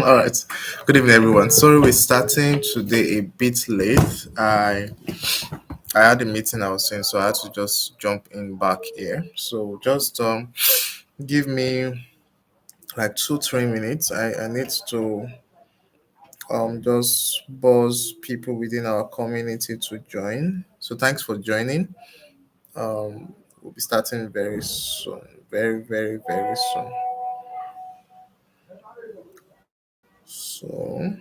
All right. Good evening, everyone. Sorry, we're starting today a bit late. I had a meeting I was in, so I had to just jump in back here. So just give me like 2 3 minutes. I need to just buzz people within our community to join. So thanks for joining. We'll be starting very soon. Very soon. So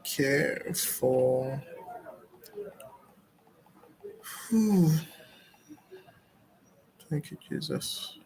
care for thank you, Jesus.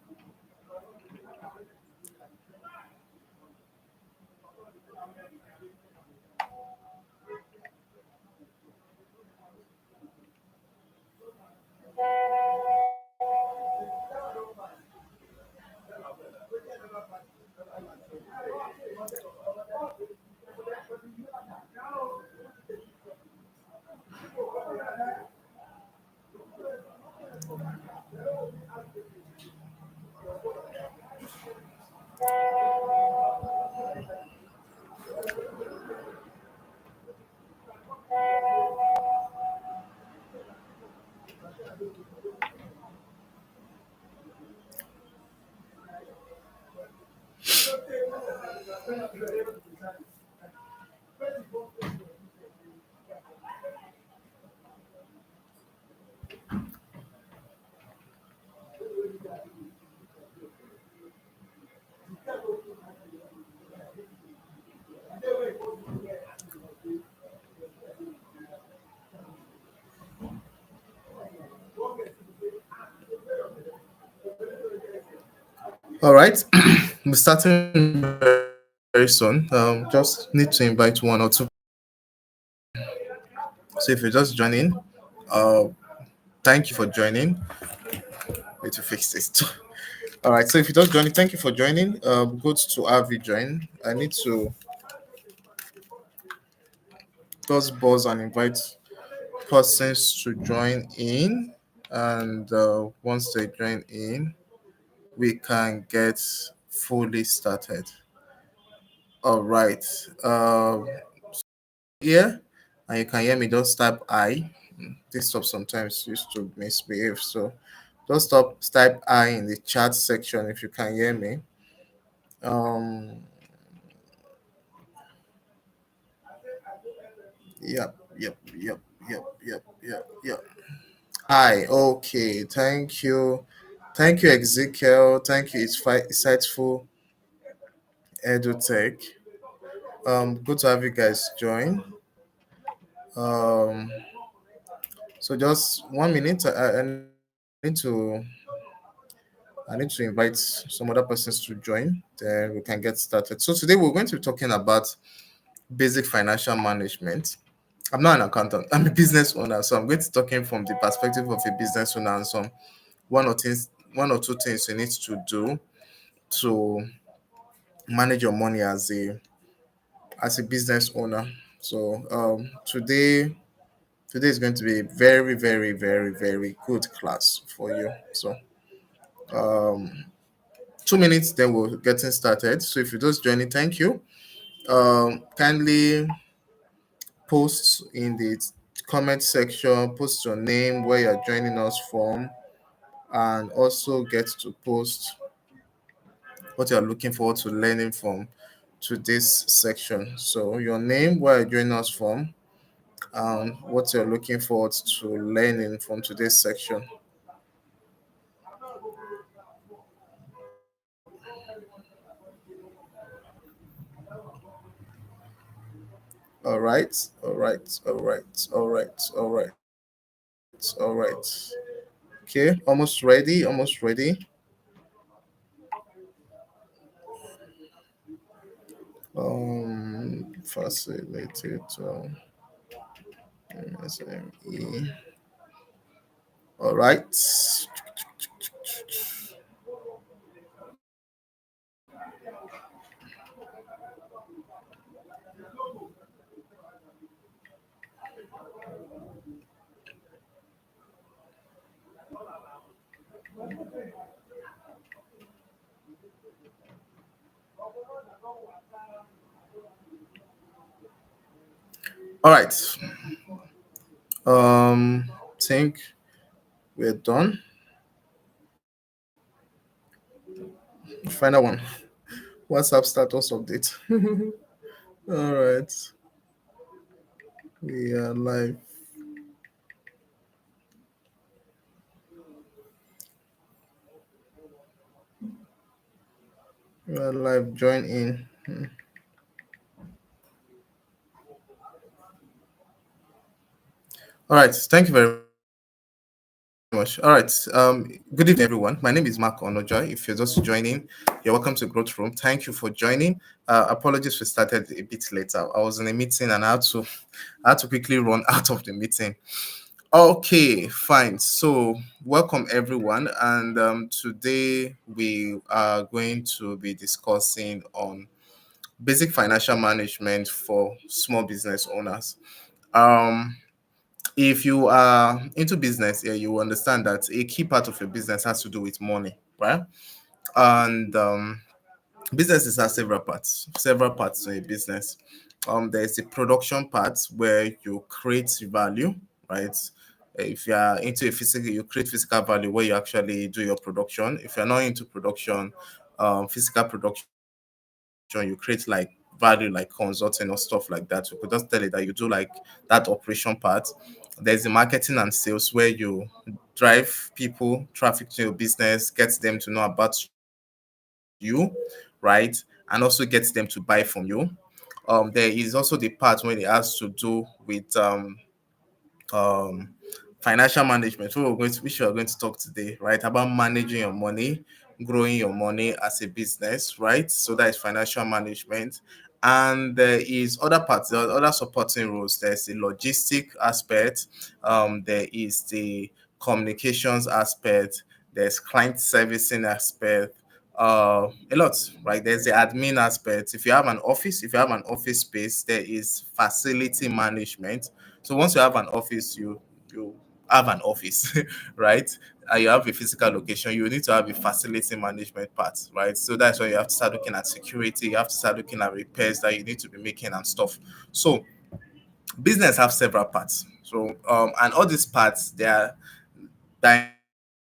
All right. We're starting very soon. Just need to invite one or two. So if you're just joining, uh, thank you for joining. Need to fix this. All right. So if you're just joining, thank you for joining. Good to have you join. I need to just buzz and invite persons to join in, and once they join in, we can get fully started. All right. Yeah, and you can hear me. Just type I. This stuff sometimes used to misbehave, so just stop type I in the chat section if you can hear me. Um, yep. Hi, okay, thank you, Ezekiel. Thank you, it's insightful edutech. Good to have you guys join. Um, so just 1 minute. Need to I need to invite some other persons to join. Then we can get started. So today we're going to be talking about basic financial management. I'm not an accountant. I'm a business owner, so I'm going to talking from the perspective of a business owner and some one or two things you need to do to manage your money as a business owner. So today is going to be a very good class for you. So um 2 minutes, then we're getting started. So if you just joining, thank you. Kindly post in the comment section, post your name, where you're joining us from, and also get to post what you're looking forward to learning from today's section. So your name, where you're joining us from, and what you're looking forward to learning from today's section. All right, all right. Okay, almost ready. Facilitator. SME. All right. All right. Think we're done. Final one. WhatsApp status update. All right. We are live. We are live. Join in. All right. Thank you very much. All right. Good evening, everyone. My name is Mark Onoja. If you're just joining, you're welcome to Growth Room. Thank you for joining. Apologies, we started a bit later. I was in a meeting and I had to quickly run out of the meeting. Okay, fine. So, welcome everyone, and today we are going to be discussing on basic financial management for small business owners. Um, if you are into business, yeah, you will understand that a key part of your business has to do with money, right? And businesses have several parts to a business. There's the production part where you create value, right? If you are into a physical, you create physical value where you actually do your production. If you're not into production, physical production, you create like value, like consulting or stuff like that. We could just tell it that you do like that operation part. There's the marketing and sales where you drive people, traffic to your business, get them to know about you, right? And also get them to buy from you. There is also the part when it has to do with um financial management, which we are going to talk today, right? About managing your money, growing your money as a business, right? So that is financial management. And there is other parts, there are other supporting roles. There's the logistic aspect, there is the communications aspect, there's client servicing aspect, a lot, right? There's the admin aspect. If you have an office space, there is facility management. So once you have an office, you have an office, right? You have a physical location. You need to have a facility management part, right? So that's why you have to start looking at security. You have to start looking at repairs that you need to be making and stuff. So business have several parts. So and all these parts they're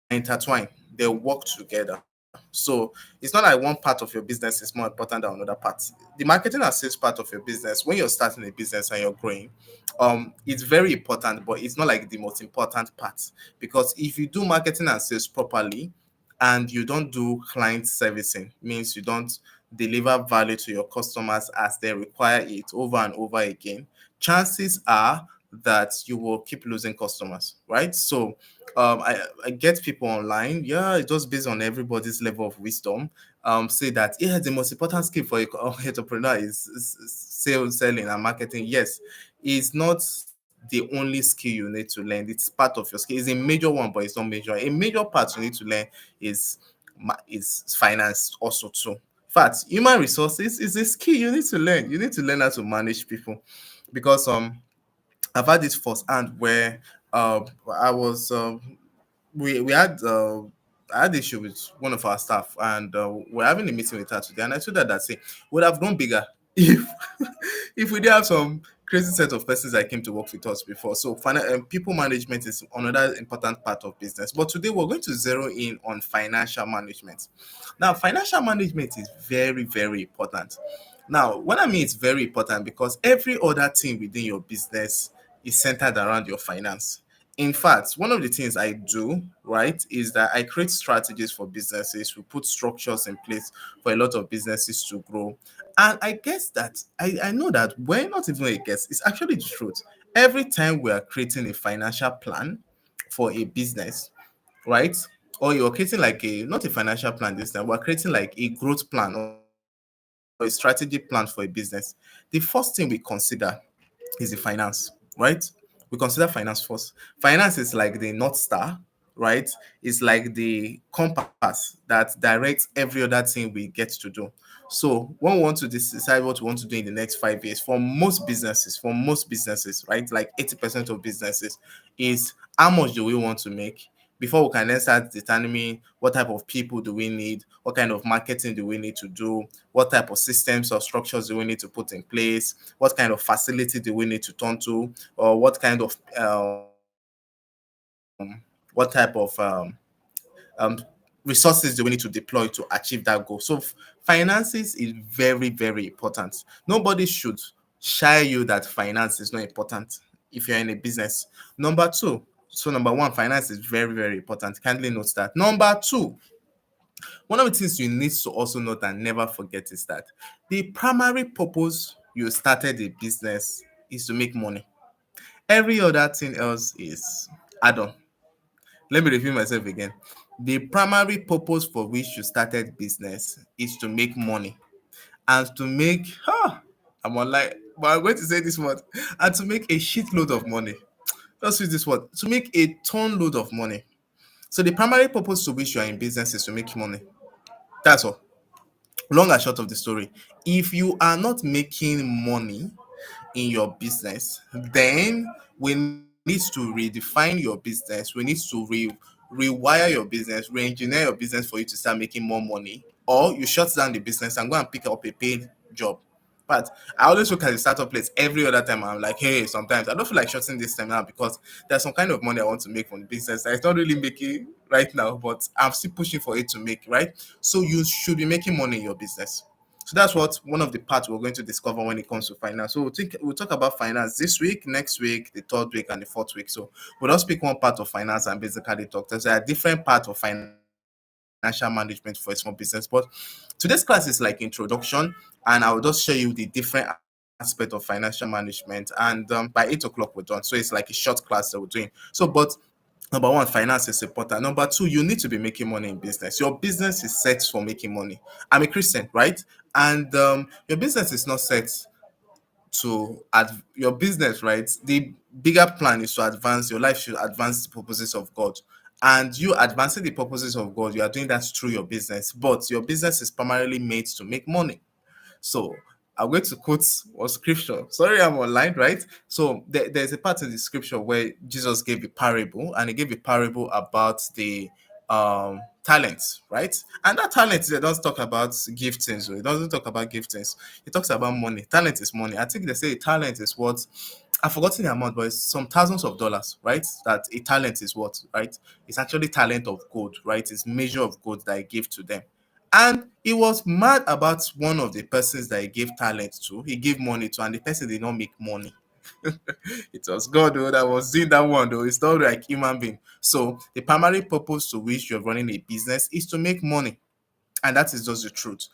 intertwined. They work together. So it's not like one part of your business is more important than another part. The marketing and sales part of your business, when you're starting a business and you're growing, it's very important, but it's not like the most important part. Because if you do marketing and sales properly and you don't do client servicing, means you don't deliver value to your customers as they require it over and over again, chances are that you will keep losing customers, right? So I get people online, yeah, just based on everybody's level of wisdom, say that yeah, the most important skill for a entrepreneur is sales, selling, and marketing. Yes, it's not the only skill you need to learn. It's part of your skill. It's a major one, but it's not major. A major part you need to learn is is finance also too. In fact, human resources is a skill you need to learn. You need to learn how to manage people, because I've had this firsthand where I was we had I had issue with one of our staff, and we're having a meeting with her today, and I told her that say would have gone bigger if if we did have some crazy set of persons that came to work with us before. So people management is another important part of business. But today we're going to zero in on financial management. Now, financial management is very, very important. Now, what I mean it's very important because every other thing within your business is centered around your finance. In fact, one of the things I do, right, is that I create strategies for businesses. We put structures in place for a lot of businesses to grow. And I guess that I know that we're not even a guess, it's actually the truth. Every time we are creating a financial plan for a business, right? Or you're creating like a not a financial plan this time, we're creating like a growth plan or a strategy plan for a business. The first thing we consider is the finance, right? we consider finance first. Finance is like the North Star, right? It's like the compass that directs every other thing we get to do. So when we want to decide what we want to do in the next 5 years, for most businesses, right, like 80% of businesses, is how much do we want to make before we can then start determining what type of people do we need, what kind of marketing do we need to do, what type of systems or structures do we need to put in place, what kind of facility do we need to turn to, or what kind of resources do we need to deploy to achieve that goal. So finances is very, very important. Nobody should shy you that finance is not important if you're in a business. Number two, so number one, finance is very, very important. Kindly note that. Number two, one of the things you need to also note and never forget is that the primary purpose you started a business is to make money. Every other thing else is add-on. Let me repeat myself again. The primary purpose for which you started business is to make money and to make I'm online, but I'm going to say this word, and to make a shitload of money. Let's use this word, to make a ton load of money. So the primary purpose to which you are in business is to make money. That's all. Long and short of the story. If you are not making money in your business, then we need to redefine your business. We need to rewire your business, re-engineer your business for you to start making more money, or you shut down the business and go and pick up a paid job. But I always look at the startup place every other time. I'm like, hey, sometimes I don't feel like shutting this time now because there's some kind of money I want to make from the business. It's not really making right now, but I'm still pushing for it to make, right? So you should be making money in your business. So that's what one of the parts we're going to discover when it comes to finance. So we'll talk about finance this week, next week, the third week, and the fourth week. So we'll just pick one part of finance and basically talk. There's a different part of financial management for a small business, but today's class is like introduction, and I will just show you the different aspect of financial management. And by 8 o'clock we're done. So it's like a short class that we're doing. Number one, finance is important. Number two, you need to be making money in business. Your business is set for making money. I'm a Christian, right? And your business is not set your business, right? The bigger plan is to advance your life, should advance the purposes of God. And you advancing the purposes of God, you are doing that through your business, but your business is primarily made to make money. So I'm going to quote one scripture. Sorry, I'm online, right? So there's a part in the scripture where Jesus gave a parable, and he gave a parable about the talents, right? And that talent, it doesn't talk about giftings. So it doesn't talk about giftings. It talks about money. Talent is money. I think they say talent is what, I've forgotten the amount, but it's some thousands of dollars, right? That a talent is what, right? It's actually talent of gold, right? It's measure of gold that I give to them. And he was mad about one of the persons that he gave talent to, he gave money to, and the person did not make money. It was God though that was doing that one though. It's not like human being. So the primary purpose to which you're running a business is to make money. And that is just the truth.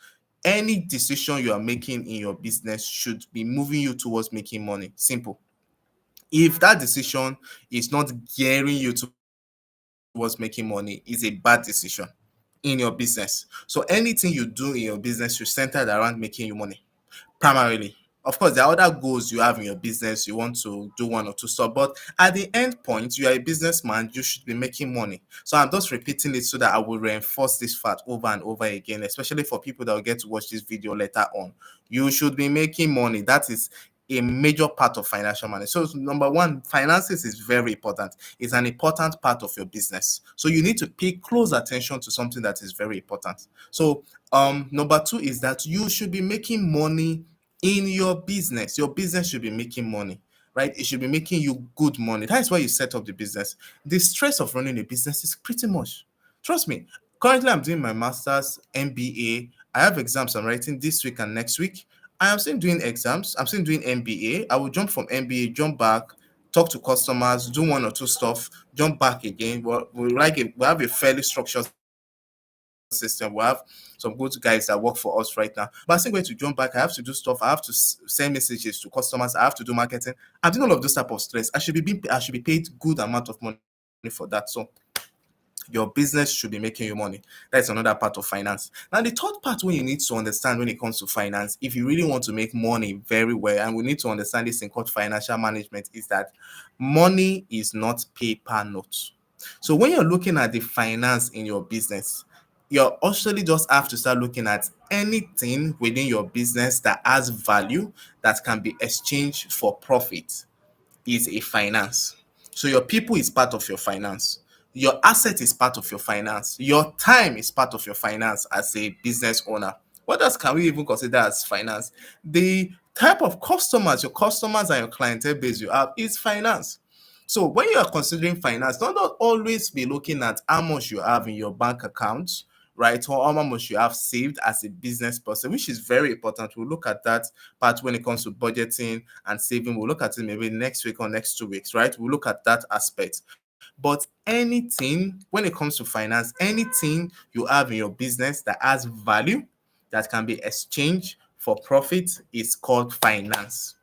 Any decision you are making in your business should be moving you towards making money. Simple. If that decision is not gearing you towards making money, it's a bad decision in your business. So anything you do in your business should center around making you money primarily. Of course, there are other goals you have in your business. You want to do one or two stuff, but at the end point, you are a businessman. You should be making money. So I'm just repeating it so that I will reinforce this fact over and over again, especially for people that will get to watch this video later on. You should be making money. That is a major part of financial management. So number one, finances is very important. It's an important part of your business. So you need to pay close attention to something that is very important. So number two is that you should be making money in your business. Your business should be making money, right? It should be making you good money. That's why you set up the business. The stress of running a business is pretty much, trust me. Currently, I'm doing my master's MBA. I have exams I'm writing this week and next week. I am still doing exams. I'm still doing MBA. I will jump from MBA, jump back, talk to customers, do one or two stuff, jump back again. We have a fairly structured system. We have some good guys that work for us right now. But I'm still going to jump back. I have to do stuff. I have to send messages to customers. I have to do marketing. I'm doing all of those type of stress. I should be paid good amount of money for that. So Your business should be making you money. That's another part of finance. Now, the third part when you need to understand when it comes to finance, if you really want to make money very well, and we need to understand this thing called financial management, is that money is not paper notes. So when you're looking at the finance in your business, you actually just have to start looking at anything within your business that has value that can be exchanged for profit is a finance. So your people is part of your finance. Your asset is part of your finance. Your time is part of your finance as a business owner. What else can we even consider as finance? The type of customers, your customers and your clientele base you have is finance. So when you are considering finance, don't always be looking at how much you have in your bank account, right? Or how much you have saved as a business person, which is very important. We'll look at that part when it comes to budgeting and saving. We'll look at it maybe next week or next 2 weeks, right? We'll look at that aspect. But anything, when it comes to finance, anything you have in your business that has value that can be exchanged for profit is called finance,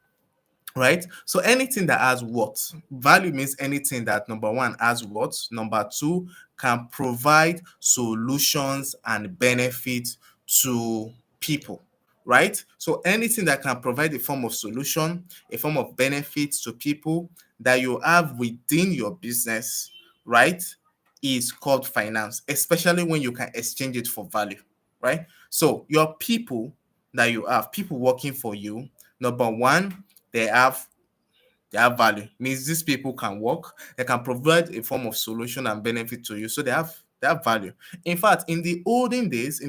right? So anything that has what value means anything that number one has what, number two can provide solutions and benefit to people, right? So anything that can provide a form of solution, a form of benefit to people that you have within your business, right, is called finance, especially when you can exchange it for value, right? So your people that you have, people working for you, number one, they have value. Means these people can work, they can provide a form of solution and benefit to you. So they have value. In fact, in the olden days,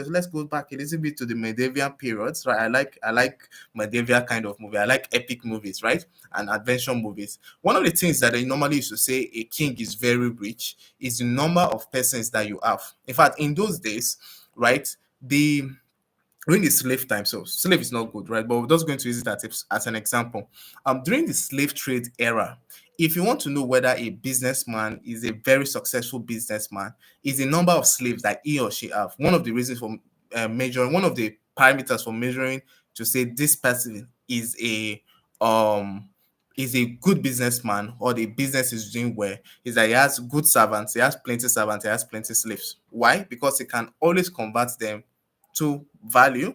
let's go back a little bit to the medieval periods, right? I like medieval kind of movie. I like epic movies, right? And adventure movies. One of the things that they normally used to say a king is very rich is the number of persons that you have. In fact, in those days, right, the during the slave time, so slave is not good, right? But we're just going to use it as an example. During the slave trade era, if you want to know whether a businessman is a very successful businessman, is the number of slaves that he or she have. One of the reasons for measuring, one of the parameters for measuring to say this person um is a good businessman or the business is doing well is that he has good servants, he has plenty slaves. Why? Because he can always convert them to value,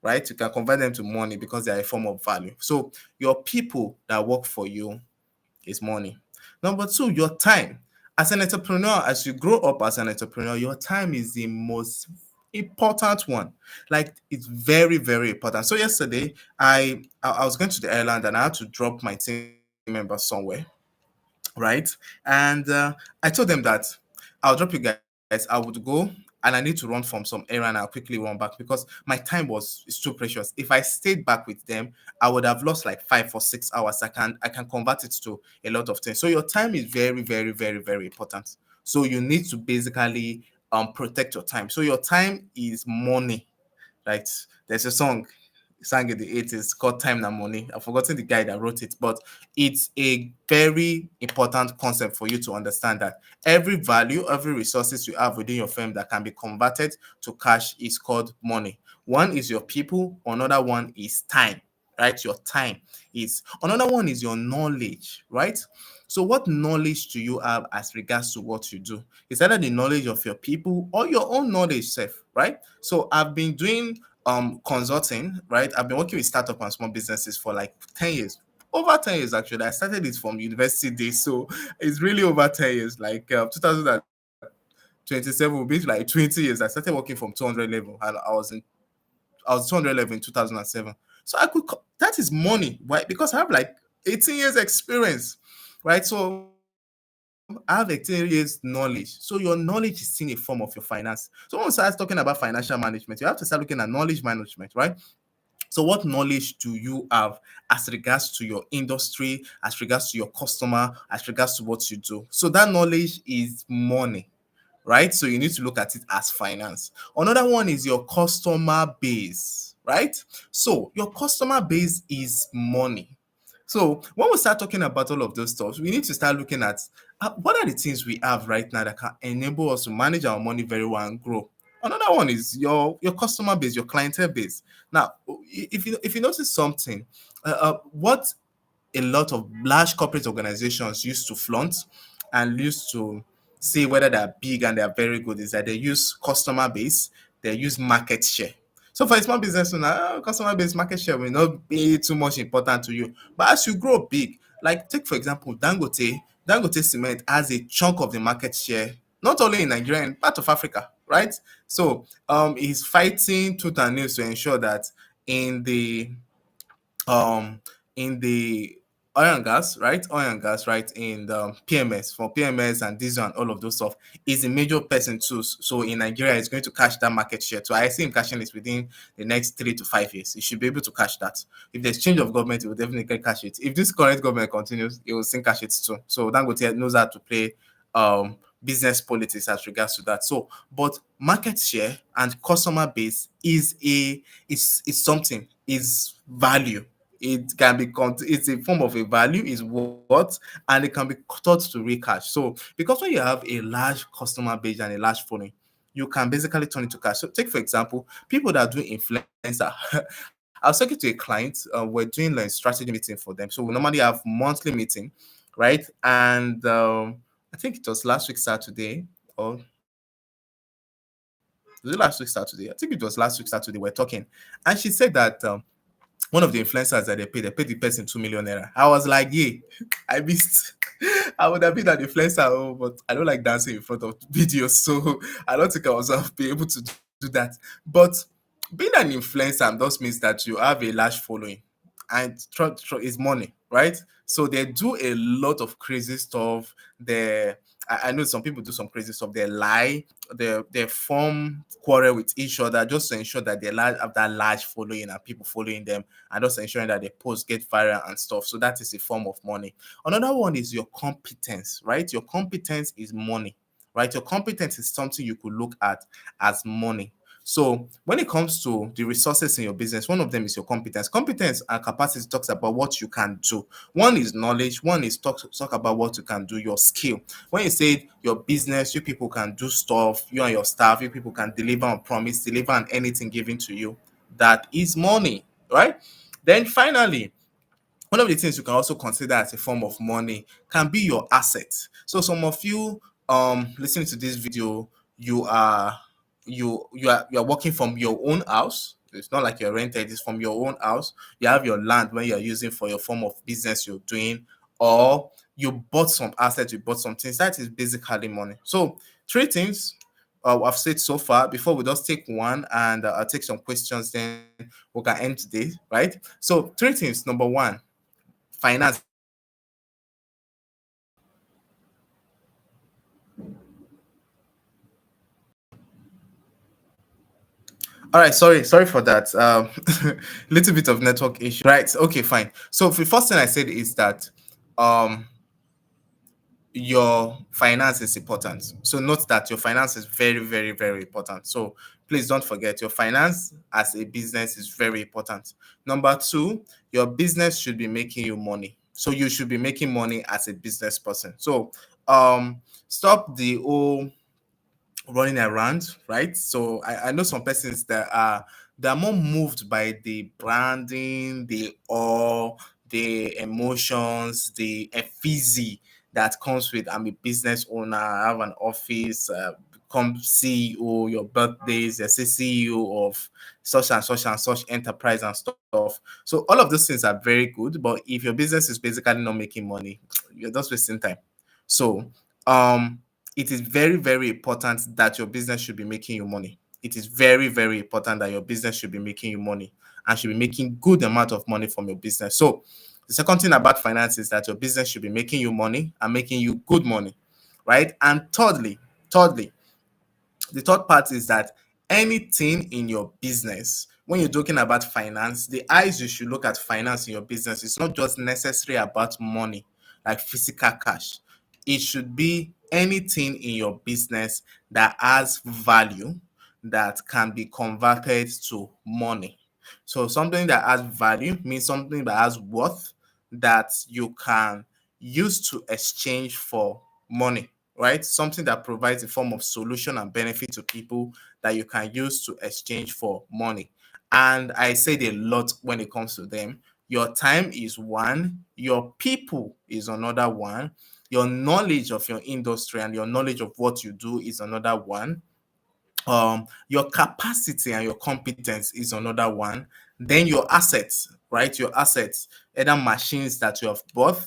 right? You can convert them to money because they are a form of value. So your people that work for you is money. Number two, your time. As an entrepreneur, as you grow up as an entrepreneur, your time is the most important one. Like it's very, very important. So yesterday, I was going to the airline and I had to drop my team member somewhere, right? And I told them that I'll drop you guys. I would go and I need to run from some errand. I'll quickly run back because my time is too precious. If I stayed back with them, I would have lost like 5 or 6 hours. I can convert it to a lot of things. So your time is very, very, very, very important. So you need to basically protect your time. So your time is money, right? There's a song sang in the 80s called Time and Money. I've forgotten the guy that wrote it, but it's a very important concept for you to understand that every value, every resources you have within your firm that can be converted to cash is called money. One is your people, another one is time, right? Your time is another one is your knowledge, right? So what knowledge do you have as regards to what you do? It's either the knowledge of your people or your own knowledge self, right? So I've been doing consulting, right? I've been working with startup and small businesses for like 10 years. Over 10 years actually. I started it from university days. So it's really over 10 years. Like 2027 will be like 20 years. I started working from 200 level and I was 200 level in 2007. So that is money, right? Because I have like 18 years experience, right? So I have 18 years knowledge. So your knowledge is still a form of your finance. So when we start talking about financial management, you have to start looking at knowledge management, right? So what knowledge do you have as regards to your industry, as regards to your customer, as regards to what you do? So that knowledge is money, right? So you need to look at it as finance. Another one is your customer base, right? So your customer base is money. So when we start talking about all of those stuff, we need to start looking at what are the things we have right now that can enable us to manage our money very well and grow. Another one is your customer base, your clientele base. Now, if you notice something, what a lot of large corporate organizations used to flaunt and used to say whether they're big and they're very good is that they use customer base, they use market share. So for a small business owner, customer base market share will not be too much important to you. But as you grow big, like take for example Dangote Cement has a chunk of the market share, not only in Nigeria, in part of Africa, right? So he's fighting tooth and nails to ensure that in the um in the oil and gas, right? Oil and gas, right? In the PMS for PMS and diesel and all of those stuff is a major person too. So in Nigeria, it's going to catch that market share. So I see him catching it within the next 3 to 5 years. He should be able to catch that. If there's change of government, he will definitely catch it. If this current government continues, he will still catch it too. So Dangote knows how to play business politics as regards to that. So, but market share and customer base is something, is value. It can be it's a form of a value, is what, and it can be taught to recash. So because when you have a large customer base and a large following, you can basically turn it to cash. So take for example, people that do influencer. I was talking to a client, we're doing like strategy meeting for them. So we normally have monthly meeting, right? And I think it was last week Saturday, or was it last week Saturday? I think it was last week Saturday. We're talking, and she said that one of the influencers that they paid the person 2 million naira. I was like, yeah, I missed. I would have been an influencer, but I don't like dancing in front of videos, so I don't think I was be able to do that. But being an influencer just means that you have a large following, and is money, right? So they do a lot of crazy stuff. I know some people do some crazy stuff. They lie, they form quarrel with each other just to ensure that they have that large following and people following them, and just ensuring that the posts get viral and stuff. So that is a form of money. Another one is your competence, right? Your competence is money, right? Your competence is something you could look at as money. So when it comes to the resources in your business, one of them is your competence. Competence and capacity talks about what you can do. One is knowledge, one is talk about what you can do, your skill. When you say your business, you people can do stuff, you and your staff, you people can deliver on promise, deliver on anything given to you. That is money, right? Then finally, one of the things you can also consider as a form of money can be your assets. So some of you listening to this video, you are you are working from your own house. It's not like you're rented, it's from your own house. You have your land when you're using for your form of business you're doing, or you bought some assets, you bought some things. That is basically money. So three things I've said so far. Before we just take one and I'll take some questions, then we can end today, right? So three things. Number one, finance. All right, sorry for that. Little bit of network issue. Right. Okay, fine. So the first thing I said is that um your finance is important. So note that your finance is very, very, very important. So please don't forget your finance as a business is very important. Number two, your business should be making you money. So you should be making money as a business person. So stop the whole running around, right? So I know some persons that are they're more moved by the branding, the awe, the emotions, the effigy that comes with I'm a business owner, I have an office, become CEO, your birthdays, you say CEO of such and such enterprise and stuff. So all of those things are very good, but if your business is basically not making money, you're just wasting time. So um it is very, very important that your business should be making you money. It is very, very important that your business should be making you money and should be making good amount of money from your business. So the second thing about finance is that your business should be making you money and making you good money, right? And thirdly, the third part is that anything in your business, when you're talking about finance, the eyes you should look at finance in your business is not just necessarily about money, like physical cash. It should be anything in your business that has value that can be converted to money. So something that has value means something that has worth that you can use to exchange for money, right? Something that provides a form of solution and benefit to people that you can use to exchange for money. And I said a lot when it comes to them. Your time is one, your people is another one, Your knowledge of your industry and your knowledge of what you do is another one. Your capacity and your competence is another one. Then your assets, right? Your assets, either machines that you have bought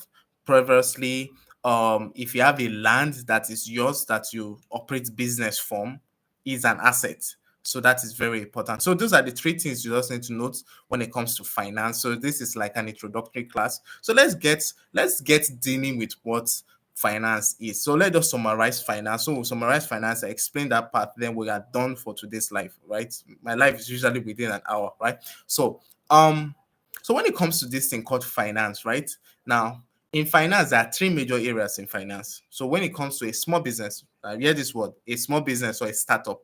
previously, if you have a land that is yours that you operate business from, is an asset. So that is very important. So those are the three things you just need to note when it comes to finance. So this is like an introductory class. So let's get dealing with what finance is. So let us summarize finance. So we'll summarize finance, I explain that part, then we are done for today's life, right? My life is usually within an hour, right? So so when it comes to this thing called finance, right? Now, in finance, there are three major areas in finance. So when it comes to a small business, I hear this word, a small business or a startup.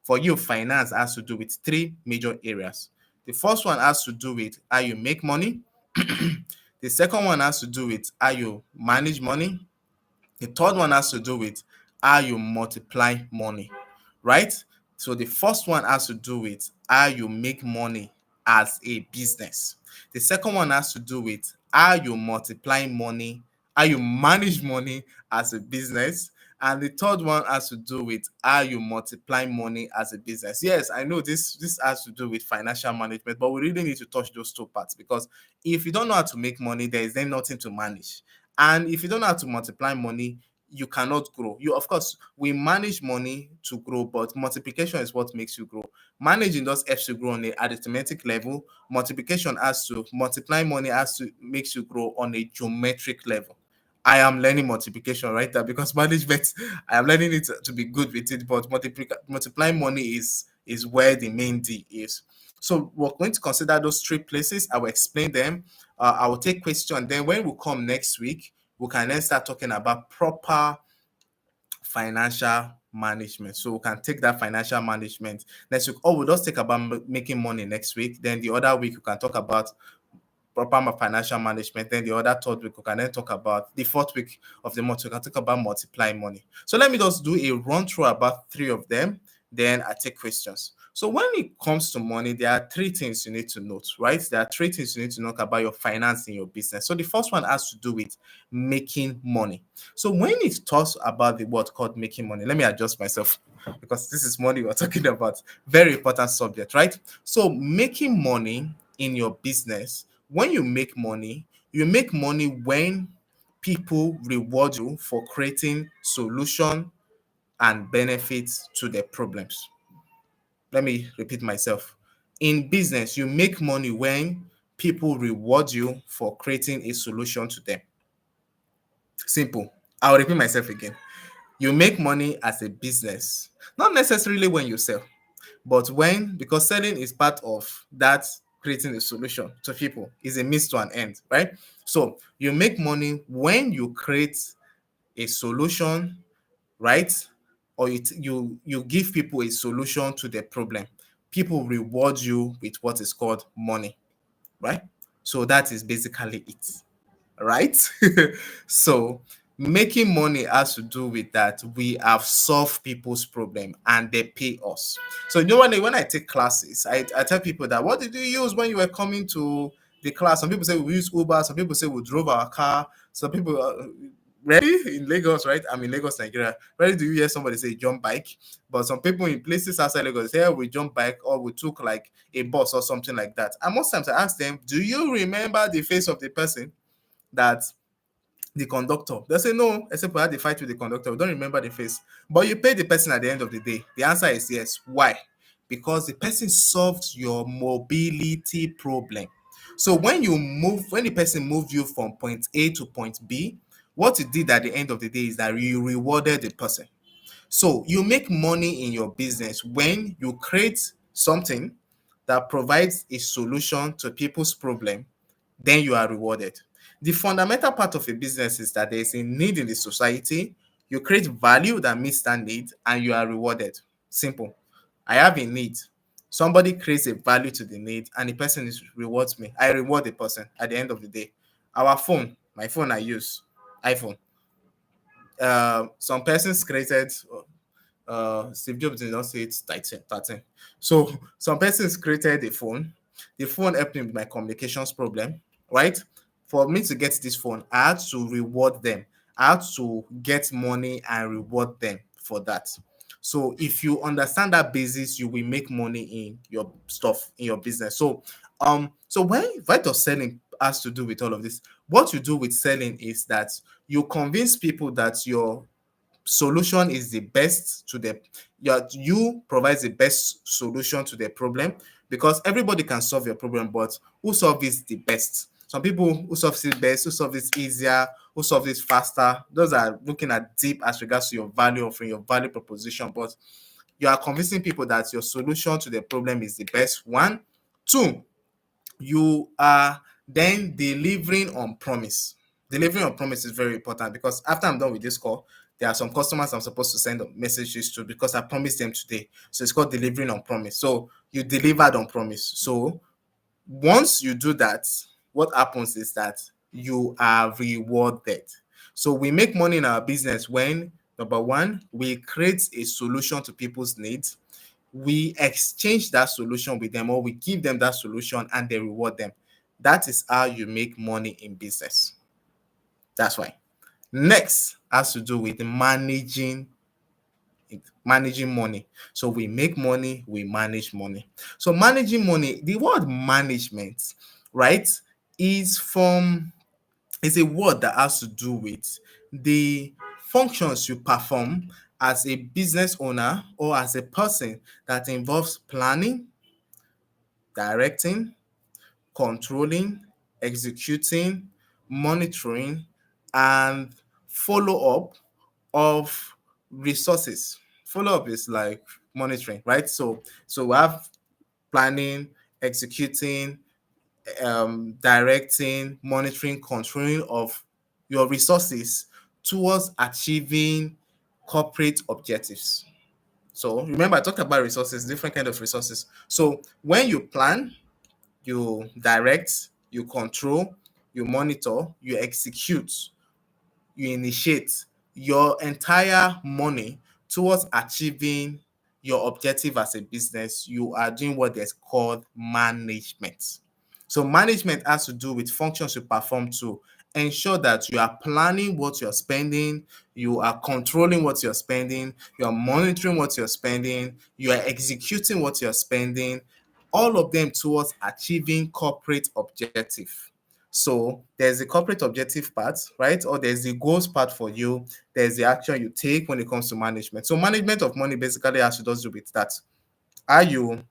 For you, finance has to do with three major areas. The first one has to do with how you make money. The second one has to do with how you manage money. The third one has to do with how you multiply money, right? So the first one has to do with how you make money as a business. The second one has to do with how you multiply money, how you manage money as a business. And the third one has to do with how you multiply money as a business. Yes, I know this has to do with financial management, but we really need to touch those two parts, because if you don't know how to make money, there is then nothing to manage. And if you don't know how to multiply money, you cannot grow. You, of course, we manage money to grow, but multiplication is what makes you grow. Managing just helps you grow on a arithmetic level. Multiplication has to multiply money has to makes you grow on a geometric level. I am learning multiplication right now because management, I am learning it to be good with it, but multiplying money is where the main D is. So we're going to consider those three places. I will explain them. I will take questions. Then when we come next week, we can then start talking about proper financial management. So we can take that financial management next week. Or we'll just take about making money next week. Then the other week, we can talk about proper financial management. Then the other third week, we can then talk about the fourth week of the month. We can talk about multiplying money. So let me just do a run through about three of them. Then I take questions. So when it comes to money, there are three things you need to note, right? There are three things you need to know about your finance in your business. So the first one has to do with making money. So when it talks about the word called making money, let me adjust myself because this is money we're talking about. Very important subject, right? So making money in your business, when you make money when people reward you for creating solution and benefits to their problems. Let me repeat myself. In business, you make money when people reward you for creating a solution to them. Simple. I'll repeat myself again. You make money as a business, not necessarily when you sell, but when, because selling is part of that creating a solution to people, is a means to an end, right? So you make money when you create a solution, right? Or you give people a solution to their problem. People reward you with what is called money, right? So that is basically it, right? So making money has to do with that we have solved people's problem and they pay us. So you know, when I take classes, I tell people that, what did you use when you were coming to the class? Some people say we use Uber, some people say we drove our car, some people ready in Lagos, right? I'm in Lagos, Nigeria. Rarely do you hear somebody say jump bike, but some people in places outside Lagos say, "Yeah, we jump bike or we took like a bus or something like that." And most times I ask them, do you remember the face of the person that the conductor? They say no, except we had the fight with the conductor. We don't remember the face. But you pay the person at the end of the day. The answer is yes. Why? Because the person solved your mobility problem. So when the person moved you from point A to point B, what you did at the end of the day is that you rewarded the person. So you make money in your business when you create something that provides a solution to people's problem, then you are rewarded. The fundamental part of a business is that there is a need in the society, you create value that meets that need, and you are rewarded. Simple. I have a need. Somebody creates a value to the need, and the person rewards me. I reward the person at the end of the day. Our phone, my phone I use, iPhone. Some persons created Steve Jobs did not say it's 13. So some persons created a phone. The phone helped me with my communications problem, right? For me to get this phone, I had to reward them. how to get money and reward them for that. So if you understand that basis, you will make money in your stuff, in your business. So why does selling has to do with all of this? What you do with selling is that you convince people that your solution is the best to the you provide the best solution to their problem, because everybody can solve your problem, but who solve it the best? Some people who solve it best, who solve it easier, who solve it faster, those are looking at deep as regards to your value offering, your value proposition. But you are convincing people that your solution to the problem is the best one. Two, you are then delivering on promise. Delivering on promise is very important, because after I'm done with this call, there are some customers I'm supposed to send messages to because I promised them today. So it's called delivering on promise. So you delivered on promise. So once you do that, what happens is that you are rewarded. So we make money in our business when, number one, we create a solution to people's needs, we exchange that solution with them, or we give them that solution and they reward them. That is how you make money in business. That's why. Next has to do with managing money. So we make money, we manage money. So managing money, the word management, right, is from is a word that has to do with the functions you perform as a business owner or as a person that involves planning, directing, controlling, executing, monitoring, and follow up of resources. Follow up is like monitoring, right? So we have planning, executing, directing, monitoring, controlling of your resources towards achieving corporate objectives. So remember, I talked about resources, different kind of resources. So when you plan, you direct, you control, you monitor, you execute, you initiate your entire money towards achieving your objective as a business, you are doing what is called management. So management has to do with functions you perform to ensure that you are planning what you're spending, you are controlling what you're spending, you are monitoring what you're spending, you are executing what you're spending, all of them towards achieving corporate objective. So there's the corporate objective part, right? Or there's the goals part for you. There's the action you take when it comes to management. So management of money basically has to do with that. Are you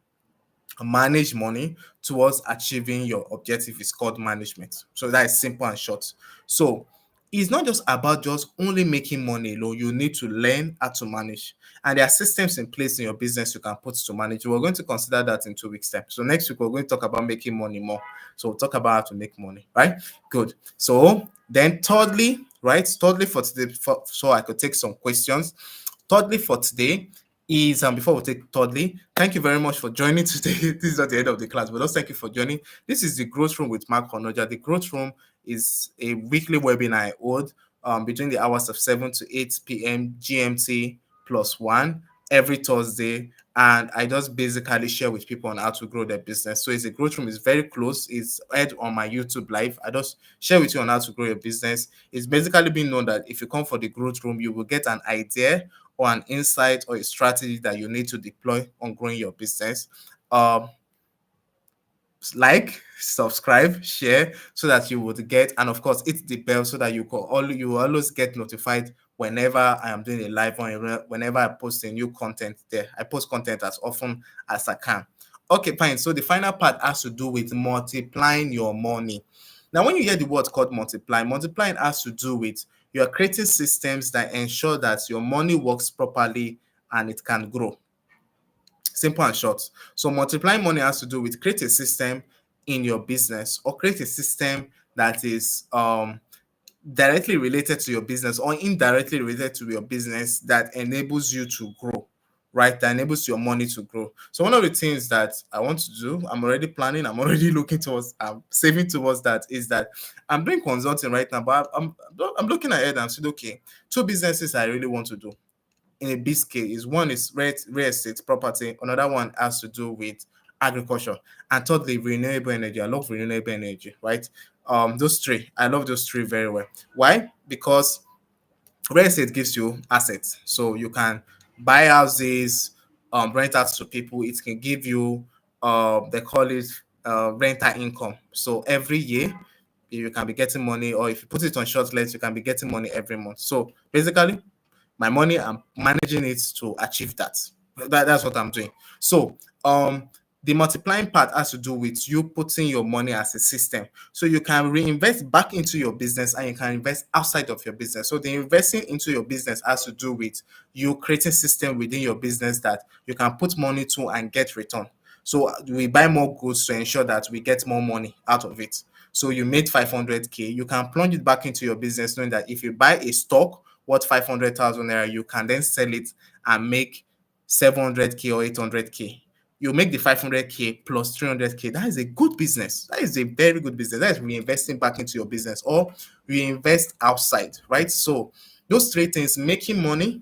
manage money towards achieving your objective is called management. So that is simple and short. So it's not just about just only making money alone. You need to learn how to manage. And there are systems in place in your business you can put to manage. We're going to consider that in 2 weeks' time. So next week, we're going to talk about making money more. So we'll talk about how to make money, right? Good. So then thirdly, right? Thirdly for today, so I could take some questions. Thirdly for today, is before we take thirdly, thank you very much for joining today. This is not the end of the class, but just thank you for joining. This is the Growth Room with Mark Honoja. The Growth Room is a weekly webinar I hold between the hours of 7 to 8 p.m. GMT plus one every Thursday. And I just basically share with people on how to grow their business. So it's a growth room, it's very close. It's aired on my YouTube live. I just share with you on how to grow your business. It's basically been known that if you come for the growth room, you will get an idea or an insight or a strategy that you need to deploy on growing your business. Like, subscribe, share, so that you would get, and of course hit the bell so that you will always get notified whenever I am doing a live or whenever I post a new content there. I post content as often as I can. Okay, fine. So the final part has to do with multiplying your money. Now, when you hear the word called multiplying has to do with you're creating systems that ensure that your money works properly and it can grow. Simple and short. So multiplying money has to do with create a system in your business, or create a system that is directly related to your business or indirectly related to your business that enables you to grow, right? That enables your money to grow. So one of the things that I want to do, I'm already planning, I'm already looking towards, I'm saving towards that, is that I'm doing consulting right now, but I'm looking ahead and said, okay, two businesses I really want to do in a big scale is one is real estate property, another one has to do with agriculture, and thirdly renewable energy. I love renewable energy, right? Those three, I love those three very well. Why? Because real estate gives you assets, so you can buy houses, rent out to people. It can give you, they call it rental income. So every year you can be getting money, or if you put it on short let, you can be getting money every month. So basically, my money, I'm managing it to achieve that. That's what I'm doing. So the multiplying part has to do with you putting your money as a system, so you can reinvest back into your business and you can invest outside of your business. So the investing into your business has to do with you creating system within your business that you can put money to and get return. So we buy more goods to ensure that we get more money out of it. So you made 500k, you can plunge it back into your business, knowing that if you buy a stock worth 500,000 naira, you can then sell it and make 700k or 800k. You make the 500k plus 300k. That is a good business. That is a very good business. That is reinvesting back into your business, or reinvest outside, right? So those three things: making money,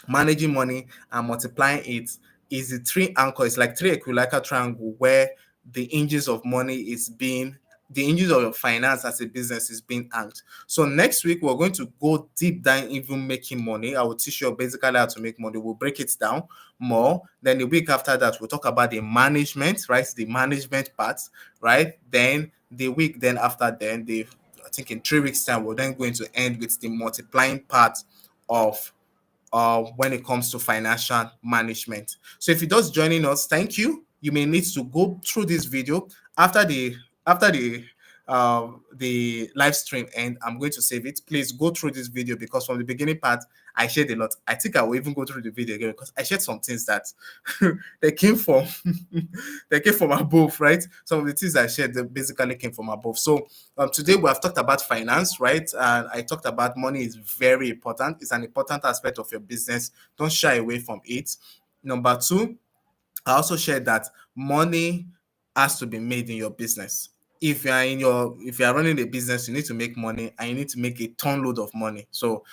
managing money, and multiplying it, is the three anchor. It's like three equilateral triangle where the engines of money is being, the engines of your finance as a business is being anchored. So next week we're going to go deep down even making money. I will teach you basically how to make money. We'll break it down more. Then the week after that we'll talk about the management, right? The management part, right? Then the week then after, then the, I think in 3 weeks time, we're then going to end with the multiplying part of when it comes to financial management. So if you're just joining us, thank you. You may need to go through this video after the live stream, and I'm going to save it. Please go through this video, because from the beginning part I shared a lot. I think I will even go through the video again, because I shared some things that they came from they came from above, right? Some of the things I shared, they basically came from above. So today we have talked about finance, right? And I talked about money is very important. It's an important aspect of your business. Don't shy away from it. Number two, I also shared that money has to be made in your business. If you are running a business, you need to make money, and you need to make a ton load of money. So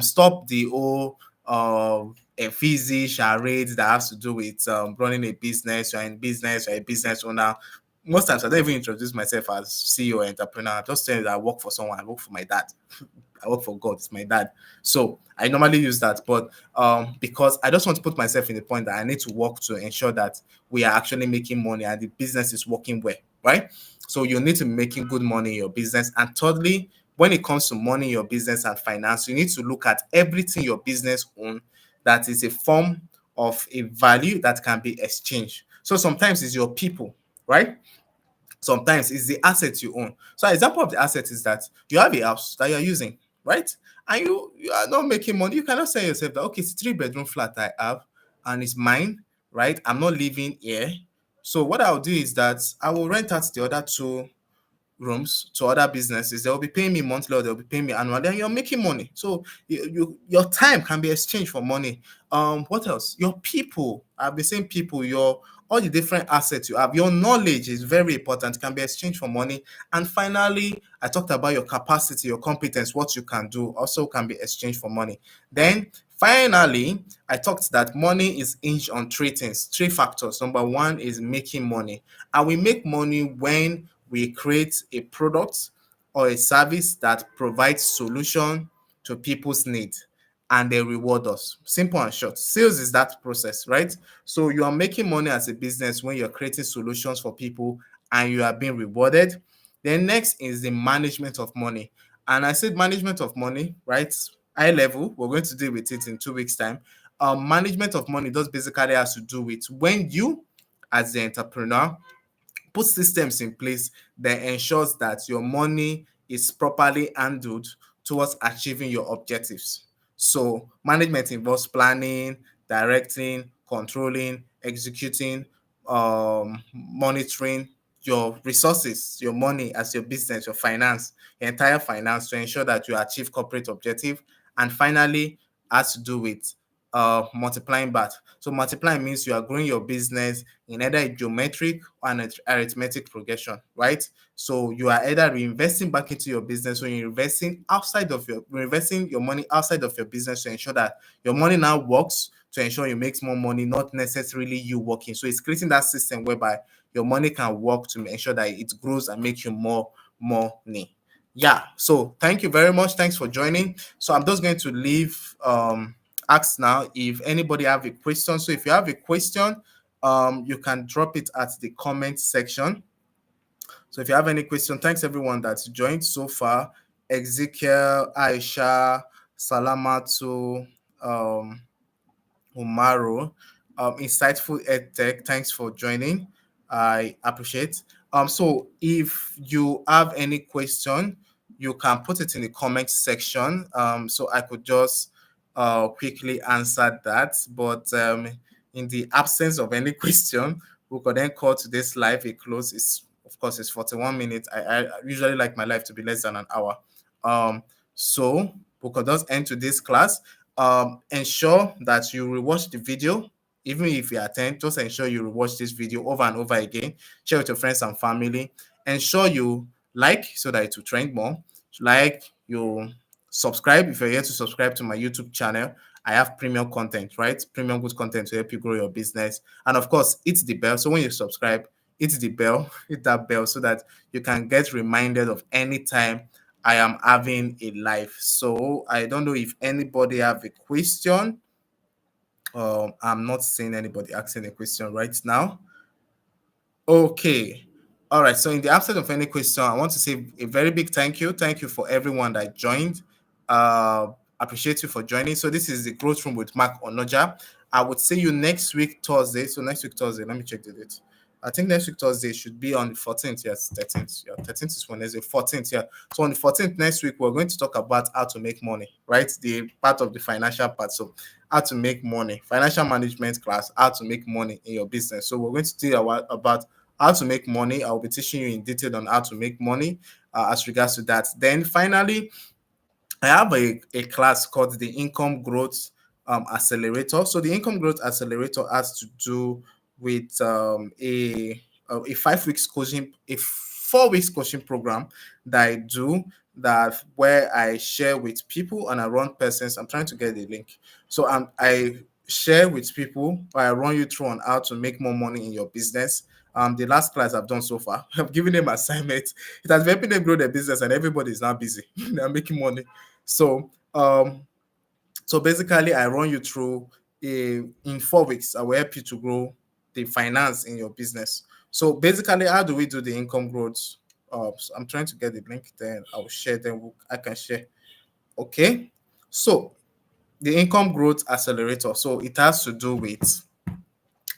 stop the whole a fizzy charades that has to do with running a business. You're in business, you're a business owner. Most times I don't even introduce myself as CEO or entrepreneur. I just say that I work for someone, I work for my dad. I work for God, it's my dad. So I normally use that, but because I just want to put myself in the point that I need to work to ensure that we are actually making money and the business is working well, right? So you need to be making good money in your business. And thirdly, when it comes to money in your business and finance, you need to look at everything your business owns that is a form of a value that can be exchanged. So sometimes it's your people, right? Sometimes it's the asset you own. So an example of the asset is that you have a house that you're using, right? And you are not making money. You cannot say yourself that, okay, it's a 3 bedroom flat I have and it's mine, right? I'm not living here. So what I'll do is that I will rent out the other two rooms to other businesses. They'll be paying me monthly or they'll be paying me annual. Then you're making money. So your time can be exchanged for money. What else? Your people. I've been saying people. Your all the different assets you have. Your knowledge is very important. Can be exchanged for money. And finally, I talked about your capacity, your competence, what you can do, also can be exchanged for money. Then finally, I talked that money is hinged on three things, three factors. Number one is making money, and we make money when we create a product or a service that provides solution to people's needs and they reward us. Simple and short. Sales is that process, right? So you are making money as a business when you're creating solutions for people and you are being rewarded. Then next is the management of money. And I said management of money, right? High level. We're going to deal with it in 2 weeks' time. Management of money does basically has to do with when you, as the entrepreneur, put systems in place that ensures that your money is properly handled towards achieving your objectives. So management involves planning, directing, controlling, executing, monitoring your resources, your money as your business, your finance, your entire finance, to ensure that you achieve corporate objective. And finally, has to do with multiplying back. So multiplying means you are growing your business in either a geometric or an arithmetic progression, right? So you are either reinvesting back into your business or you're reinvesting your money outside of your business to ensure that your money now works, to ensure you make more money, not necessarily you working. So it's creating that system whereby your money can work to ensure that it grows and make you more money. Yeah, so thank you very much. Thanks for joining. So I'm just going to leave ask now if anybody have a question. So if you have a question, you can drop it at the comment section. So if you have any question, thanks everyone that's joined so far. Ezekiel, Aisha, Salamatu, um, Umaru. Insightful EdTech, thanks for joining. I appreciate. So if you have any question, you can put it in the comment section. So I could just quickly answer that. But in the absence of any question, we could then call today's live a close. It's of course it's 41 minutes. I usually like my life to be less than an hour. So we could just end today's class. Ensure that you rewatch the video. Even if you attend, just ensure you rewatch this video over and over again. Share with your friends and family. Ensure you like so that it will trend more. Like, you subscribe if you're here to subscribe to my YouTube channel. I have premium content, right? Premium good content to help you grow your business. And of course, hit the bell. So when you subscribe, hit the bell, hit that bell so that you can get reminded of any time I am having a live. So I don't know if anybody have a question. I'm not seeing anybody asking a question right now. Okay. All right. So in the absence of any question, I want to say a very big thank you. Thank you for everyone that joined. Appreciate you for joining. So this is the growth room with Mark Onoja. I would see you next week Thursday. So next week Thursday, let me check the date. I think next week Thursday should be on the 14th. Yes, 13th. Yeah, 13th is Wednesday. 14th. Yeah. So on the 14th next week, we're going to talk about how to make money, right? The part of the financial part. So how to make money, financial management class, how to make money in your business. So we're going to tell you about how to make money. I'll be teaching you in detail on how to make money as regards to that. Then finally, I have a class called the Income Growth Accelerator. So the Income Growth Accelerator has to do with a 5 weeks coaching, a 4 weeks coaching program that I do, that where I share with people and I run persons. I'm trying to get the link. So I share with people, I run you through on how to make more money in your business. The last class I've done so far, I've given them assignments. It has helped them grow their business, and everybody is now busy. They're making money. So so basically I run you through in 4 weeks. I will help you to grow the finance in your business. So basically, how do we do the income growth? So I'm trying to get the link, then I'll share them. I can share. Okay. So the income growth accelerator. So it has to do with,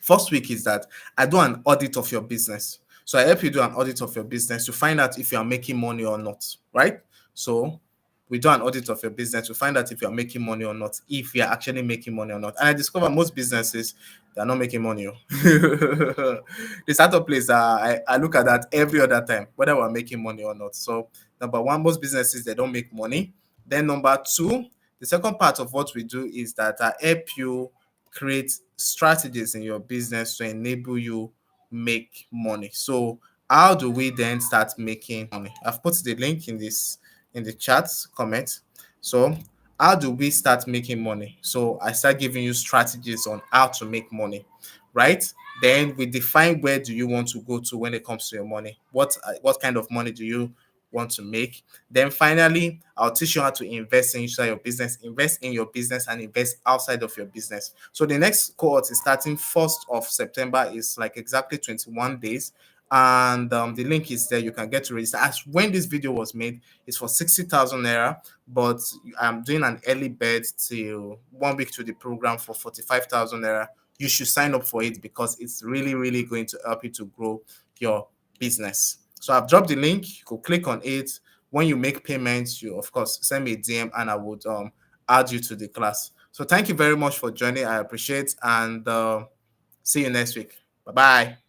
first week is that I do an audit of your business. So I help you do an audit of your business to find out if you are making money or not, right? So we do an audit of your business to find out if you are making money or not, if you are actually making money or not. And I discover most businesses, they are not making money. The startup place, I look at that every other time, whether we're making money or not. So number one, most businesses, they don't make money. Then number two, the second part of what we do is that I help you create strategies in your business to enable you make money. So how do we then start making money? I've put the link in the chat comment. So how do we start making money? So I start giving you strategies on how to make money, right? Then we define where do you want to go to when it comes to your money. What kind of money do you want to make? Then finally, I'll teach you how to invest inside your business, invest in your business, and invest outside of your business. So the next cohort is starting 1st of September. Is like exactly 21 days. And the link is there. You can get to register. As when this video was made, it's for 60,000 naira, but I'm doing an early bird till 1 week to the program for 45,000 naira. You should sign up for it because it's really, really going to help you to grow your business. So I've dropped the link. You could click on it. When you make payments, you of course send me a DM and I would add you to the class. So thank you very much for joining. I appreciate, and see you next week. Bye bye.